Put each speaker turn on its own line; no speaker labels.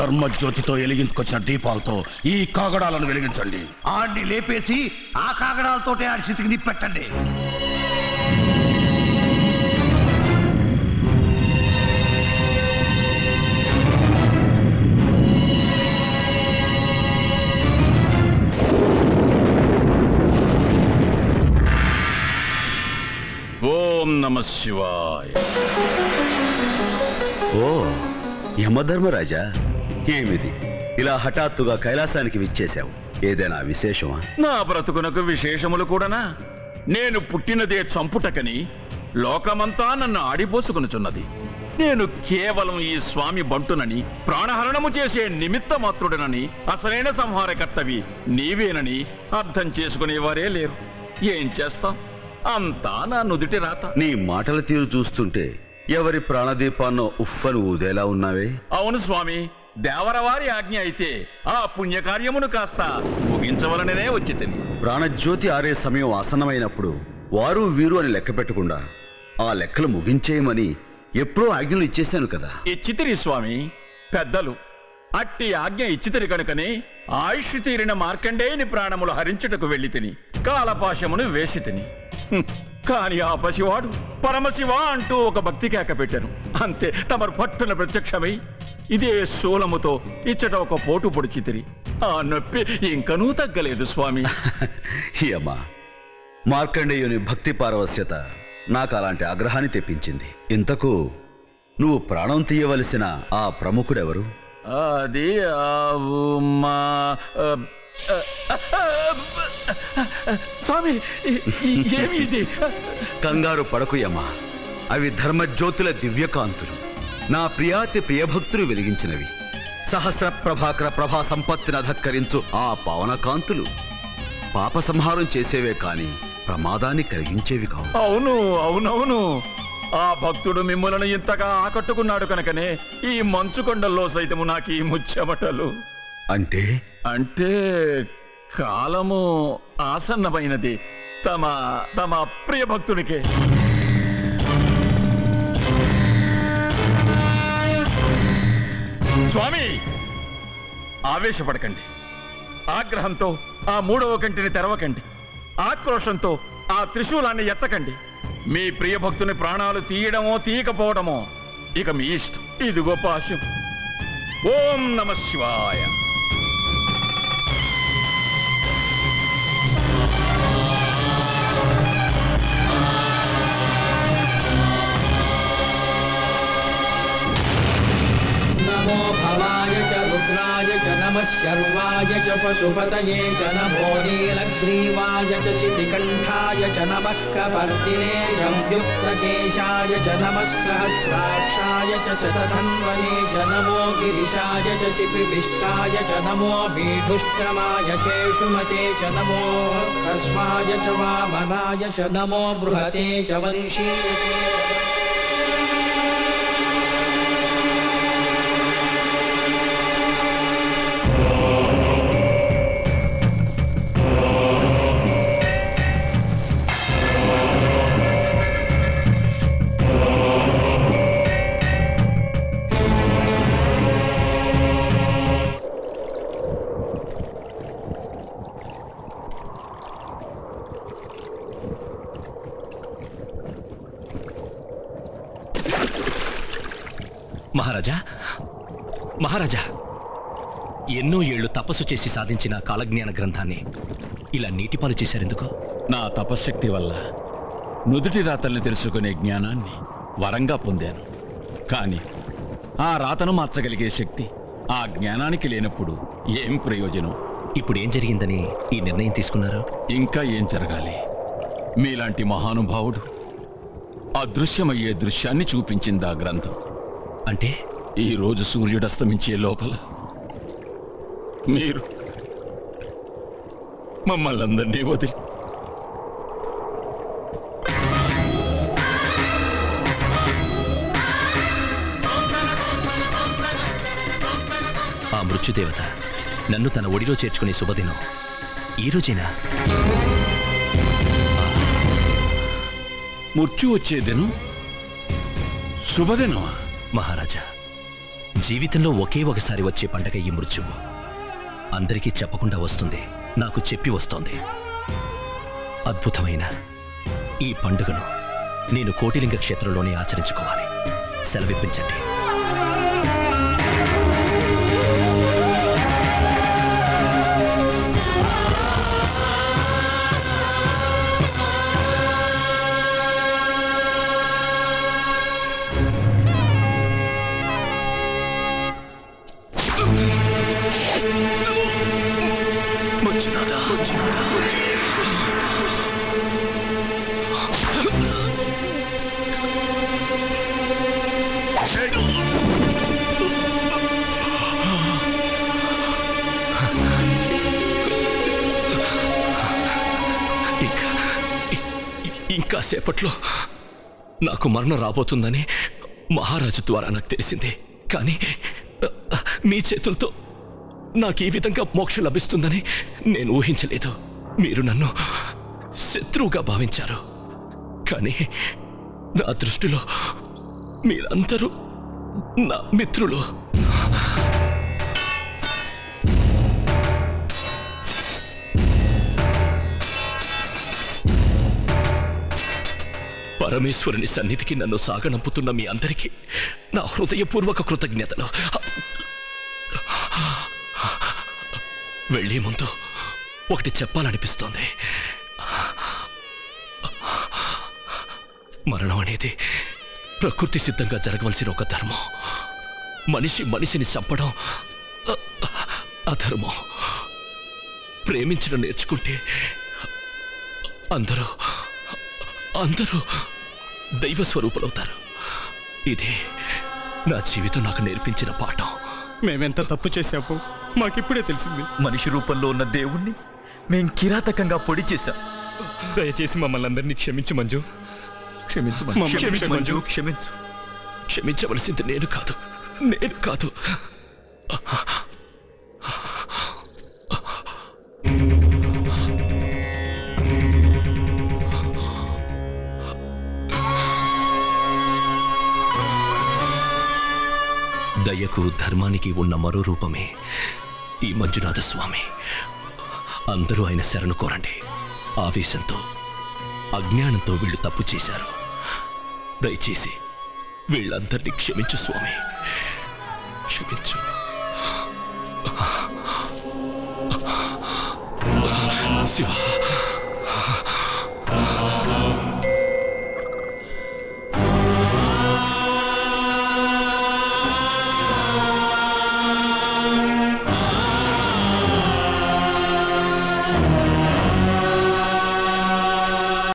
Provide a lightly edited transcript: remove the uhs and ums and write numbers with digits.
ధర్మజ్యోతితో వెలిగించుకొచ్చిన దీపాలతో ఈ కాగడాలను వెలిగించండి.
ఆడిని లేపేసి ఆ కాగడాలతోటే ఆడి స్థితికి నిప్పెట్టండి.
ఓం నమ శివాయ.
ఓ యమధర్మరాజా, ఏమిది ఇలా హఠాత్తుగా కైలాసానికి విచ్చేశావు? ఏదైనా విశేషమా?
నా బ్రతుకునకు విశేషములు కూడానా? నేను పుట్టినదే చంపుటకని లోకమంతా నన్ను ఆడిపోసుకునుచున్నది. నేను కేవలం ఈ స్వామి బంటునని, ప్రాణహరణము చేసే నిమిత్త మాత్రుడనని, అసలైన సంహారకర్తవి నీవేనని అర్థం చేసుకునేవారే లేరు. ఏం చేస్తాం, అంతా నా నుదుటి రాత.
నీ మాటల తీరు చూస్తుంటే ఎవరి ప్రాణదీపాన్నో ఉఫ్ఫను ఊదేలా ఉన్నావే.
అవును స్వామి, దేవరవారి ఆజ్ఞ అయితే ఆ పుణ్యకార్యమును కాస్త ముగించవలననే వచ్చి తిని.
ప్రాణజ్యోతి ఆరే సమయం ఆసన్నమైనప్పుడు వారు వీరు అని లెక్క పెట్టకుండా ఆ లెక్కలు ముగించేయమని ఎప్పుడో ఆజ్ఞలు ఇచ్చేశాను కదా.
ఇచ్చితిరి స్వామి, పెద్దలు అట్టి ఆజ్ఞ ఇచ్చితిరి కనుకనే ఆయుష్ తీరిన మార్కండేయుని ప్రాణములు హరించుటకు వెళ్ళి తిని కాలపాశమును వేసి తిని. కాని ఆ పసివాడు పరమశివ అంటూ ఒక భక్తి కేక పెట్టాను. అంతే, తమరు పట్టున ప్రత్యక్షమై ఇదే శూలముతో ఇచ్చట ఒక పోటు పొడిచితిరి. ఆ నొప్పి ఇంకనూ తగ్గలేదు స్వామి.
అమ్మా, మార్కండేయుని భక్తి పారవస్యత నాకు అలాంటి ఆగ్రహాన్ని తెప్పించింది. ఇంతకు నువ్వు ప్రాణం తీయవలసిన ఆ ప్రముఖుడెవరు?
అది మా స్వామి. ఏమి ఇది?
కంగారు పడకు యమ్మా, అవి ధర్మజ్యోతుల దివ్యకాంతులు, నా ప్రియాతి ప్రియభక్తులు వెలిగించినవి. సహస్ర ప్రభాకర ప్రభా సంపత్తిని అధక్కరించు ఆ పావనకాంతులు పాప సంహారం చేసేవే కాని ప్రమాదాన్ని కలిగించేవి కావు.
అవును అవునవును, ఆ భక్తుడు మిమ్మల్ని ఇంతగా ఆకట్టుకున్నాడు కనుకనే ఈ మంచు కొండల్లో సైతము నాకు ఈ ముచ్చెమటలు.
అంటే
అంటే కాలము ఆసన్నమైనది తమ తమ ప్రియ భక్తునికే. స్వామి, ఆవేశపడకండి. ఆగ్రహంతో ఆ మూడవ కంటిని తెరవకండి. ఆక్రోషంతో ఆ త్రిశూలాన్ని ఎత్తకండి. మీ ప్రియభక్తుని ప్రాణాలు తీయడమో తీయకపోవడమో ఇక మీ ఇష్టం. ఇదిగో పాశం. ఓం నమ శివాయ.
नमो भवाय च रुद्राय च नमः शर्वाय च पशुपतये च नमो नीलग्रीवाय च शितिकण्ठाय च नमः कपर्दिने संयुक्तकेशाय च नमः सहस्राक्षाय च शतधन्वने च नमो गिरिशाय च शिपिविष्टाय च नमो भीढुष्टमाय चेषुमते च नमो ह्रस्वाय च वामनाय च नमो बृहते च वंशीय
మహారాజా, మహారాజా, ఎన్నో ఏళ్లు తపస్సు చేసి సాధించిన కాలజ్ఞాన గ్రంథాన్ని ఇలా నీటిపాలు చేశారెందుకు?
నా తపశ్శక్తి వల్ల నుదుటి రాతల్ని తెలుసుకునే జ్ఞానాన్ని వరంగా పొందాను. కానీ ఆ రాతను మార్చగలిగే శక్తి ఆ జ్ఞానానికి లేనప్పుడు ఏం ప్రయోజనం?
ఇప్పుడు ఏం జరిగిందని ఈ నిర్ణయం తీసుకున్నారు?
ఇంకా ఏం జరగాలి? మీలాంటి మహానుభావుడు అదృశ్యమయ్యే దృశ్యాన్ని చూపించింది ఆ గ్రంథం.
అంటే
ఈ రోజు సూర్యుడు అస్తమించే లోపల మీరు మమ్మల్ని అందరినీ వదిలి
ఆ మృత్యుదేవత నన్ను తన ఒడిలో చేర్చుకునే శుభదినం ఈ రోజేనా?
మృత్యు వచ్చే దినం శుభదినమా?
మహారాజా, జీవితంలో ఒకే ఒకసారి వచ్చే పండగ ఈ మృత్యువు. అందరికీ చెప్పకుండా వస్తుంది, నాకు చెప్పి వస్తోంది. అద్భుతమైన ఈ పండుగను నేను కోటిలింగ క్షేత్రంలోనే ఆచరించుకోవాలి. సెలవిప్పించండి. ఇంకా సేపట్లో నాకు మరణం రాబోతుందని మహారాజు ద్వారా నాకు తెలిసింది. కానీ మీ చేతులతో నాకు ఈ విధంగా మోక్షం లభిస్తుందని నేను ఊహించలేదు. మీరు నన్ను శత్రువుగా భావించారు, కానీ నా దృష్టిలో మీరందరూ నా మిత్రులు. పరమేశ్వరుని సన్నిధికి నన్ను సాగనంపుతున్న మీ అందరికీ నా హృదయపూర్వక కృతజ్ఞతలు. వెళ్లే ముందు ఒకటి చెప్పాలనిపిస్తోంది. మరణం అనేది ప్రకృతి సిద్ధంగా జరగవలసిన ఒక ధర్మం. మనిషి మనిషిని చంపడం అధర్మం. ప్రేమించడం నేర్చుకుంటే అందరూ దైవ స్వరూపులవుతారు. ఇది నా జీవితం నాకు నేర్పించిన పాఠం.
మేమెంత తప్పు చేశామో మాకిప్పుడే తెలిసింది.
మనిషి రూపంలో ఉన్న దేవుణ్ణి మేం కిరాతకంగా పొడి చేశాం.
దయచేసి మమ్మల్ని అందరినీ క్షమించు మంజు.
క్షమించు మంజు, క్షమించు.
క్షమించవలసింది నేను కాదు. దయకు ధర్మానికి ఉన్న మరో రూపమే ఈ మంజునాథ స్వామి. అందరూ ఆయన శరణు కోరండి. ఆవేశంతో అజ్ఞానంతో వీళ్ళు తప్పు చేశారు. దయచేసి వీళ్ళందరినీ క్షమించు స్వామి, క్షమించు. శివ